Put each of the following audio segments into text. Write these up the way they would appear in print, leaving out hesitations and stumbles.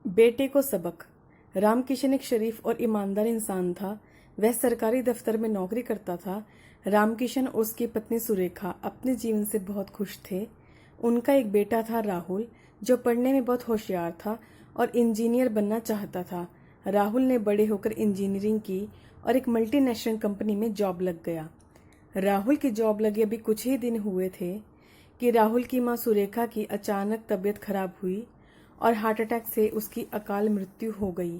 बेटे को सबक। रामकिशन एक शरीफ और ईमानदार इंसान था। वह सरकारी दफ्तर में नौकरी करता था। रामकिशन और उसकी पत्नी सुरेखा अपने जीवन से बहुत खुश थे। उनका एक बेटा था राहुल, जो पढ़ने में बहुत होशियार था और इंजीनियर बनना चाहता था। राहुल ने बड़े होकर इंजीनियरिंग की और एक मल्टीनेशनल कंपनी में जॉब लग गया। राहुल की जॉब लगे अभी कुछ ही दिन हुए थे कि राहुल की मां सुरेखा की अचानक तबीयत खराब हुई और हार्ट अटैक से उसकी अकाल मृत्यु हो गई।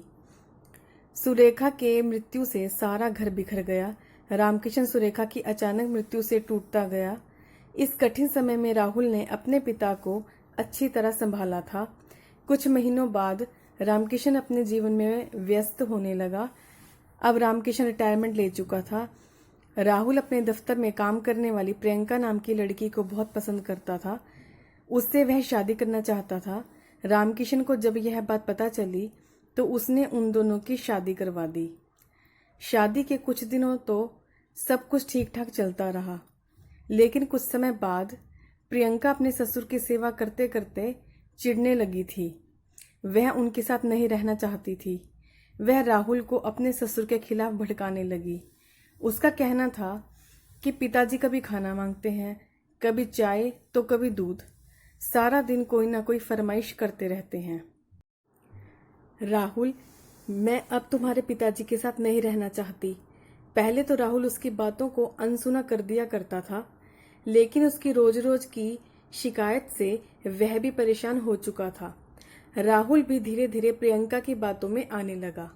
सुरेखा के मृत्यु से सारा घर बिखर गया। रामकिशन सुरेखा की अचानक मृत्यु से टूटता गया। इस कठिन समय में राहुल ने अपने पिता को अच्छी तरह संभाला था। कुछ महीनों बाद रामकिशन अपने जीवन में व्यस्त होने लगा। अब रामकिशन रिटायरमेंट ले चुका था। राहुल अपने दफ्तर में काम करने वाली प्रियंका नाम की लड़की को बहुत पसंद करता था। उससे वह शादी करना चाहता था। रामकिशन को जब यह बात पता चली तो उसने उन दोनों की शादी करवा दी। शादी के कुछ दिनों तो सब कुछ ठीक ठाक चलता रहा, लेकिन कुछ समय बाद प्रियंका अपने ससुर की सेवा करते करते चिढ़ने लगी थी। वह उनके साथ नहीं रहना चाहती थी। वह राहुल को अपने ससुर के खिलाफ भड़काने लगी। उसका कहना था कि पिताजी कभी खाना मांगते हैं, कभी चाय तो कभी दूध, सारा दिन कोई ना कोई फरमाइश करते रहते हैं। राहुल, मैं अब तुम्हारे पिताजी के साथ नहीं रहना चाहती। पहले तो राहुल उसकी बातों को अनसुना कर दिया करता था, लेकिन उसकी रोज रोज की शिकायत से वह भी परेशान हो चुका था। राहुल भी धीरे धीरे प्रियंका की बातों में आने लगा।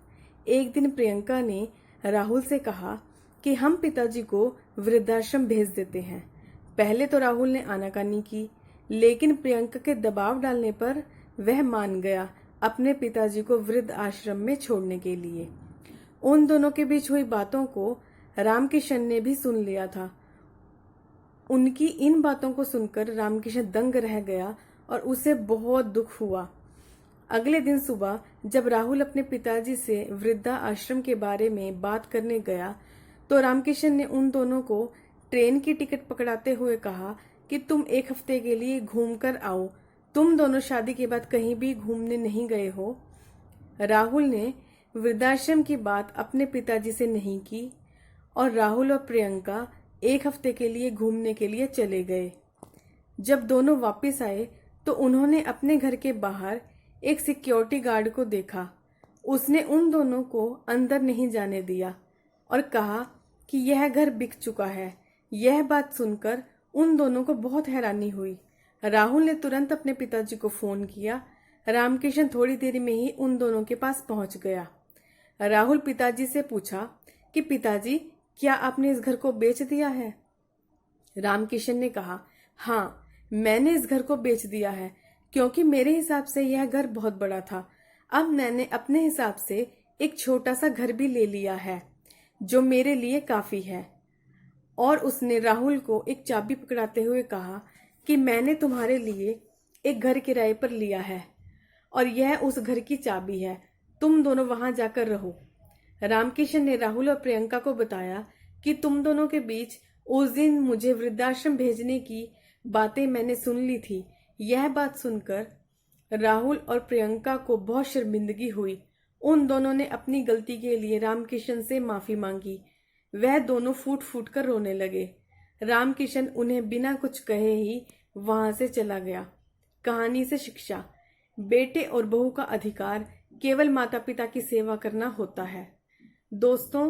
एक दिन प्रियंका ने राहुल से कहा कि हम पिताजी को वृद्धाश्रम भेज देते हैं। पहले तो राहुल ने आनाकानी की, लेकिन प्रियंका के दबाव डालने पर वह मान गया अपने पिताजी को वृद्ध आश्रम में छोड़ने के लिए। उन दोनों के बीच हुई बातों को रामकिशन ने भी सुन लिया था। उनकी इन बातों को सुनकर रामकिशन दंग रह गया और उसे बहुत दुख हुआ। अगले दिन सुबह जब राहुल अपने पिताजी से वृद्धा आश्रम के बारे में बात करने गया तो रामकिशन ने उन दोनों को ट्रेन की टिकट पकड़ाते हुए कहा कि तुम एक हफ्ते के लिए घूम कर आओ। तुम दोनों शादी के बाद कहीं भी घूमने नहीं गए हो। राहुल ने वृद्धाश्रम की बात अपने पिताजी से नहीं की और राहुल और प्रियंका एक हफ्ते के लिए घूमने के लिए चले गए। जब दोनों वापस आए तो उन्होंने अपने घर के बाहर एक सिक्योरिटी गार्ड को देखा। उसने उन दोनों को अंदर नहीं जाने दिया और कहा कि यह घर बिक चुका है। यह बात सुनकर उन दोनों को बहुत हैरानी हुई। राहुल ने तुरंत अपने पिताजी को फोन किया। रामकिशन थोड़ी देर में ही उन दोनों के पास पहुंच गया। राहुल पिताजी से पूछा कि पिताजी, क्या आपने इस घर को बेच दिया है? रामकिशन ने कहा, हाँ, मैंने इस घर को बेच दिया है, क्योंकि मेरे हिसाब से यह घर बहुत बड़ा था। अब मैंने अपने हिसाब से एक छोटा सा घर भी ले लिया है, जो मेरे लिए काफी है। और उसने राहुल को एक चाबी पकड़ाते हुए कहा कि मैंने तुम्हारे लिए एक घर किराए पर लिया है और यह उस घर की चाबी है। तुम दोनों वहां जाकर रहो। रामकिशन ने राहुल और प्रियंका को बताया कि तुम दोनों के बीच उस दिन मुझे वृद्धाश्रम भेजने की बातें मैंने सुन ली थी। यह बात सुनकर राहुल और प्रियंका को बहुत शर्मिंदगी हुई। उन दोनों ने अपनी गलती के लिए रामकिशन से माफी मांगी। वह दोनों फूट फूट कर रोने लगे। रामकिशन उन्हें बिना कुछ कहे ही वहां से चला गया। कहानी से शिक्षा: बेटे और बहू का अधिकार केवल माता पिता की सेवा करना होता है। दोस्तों,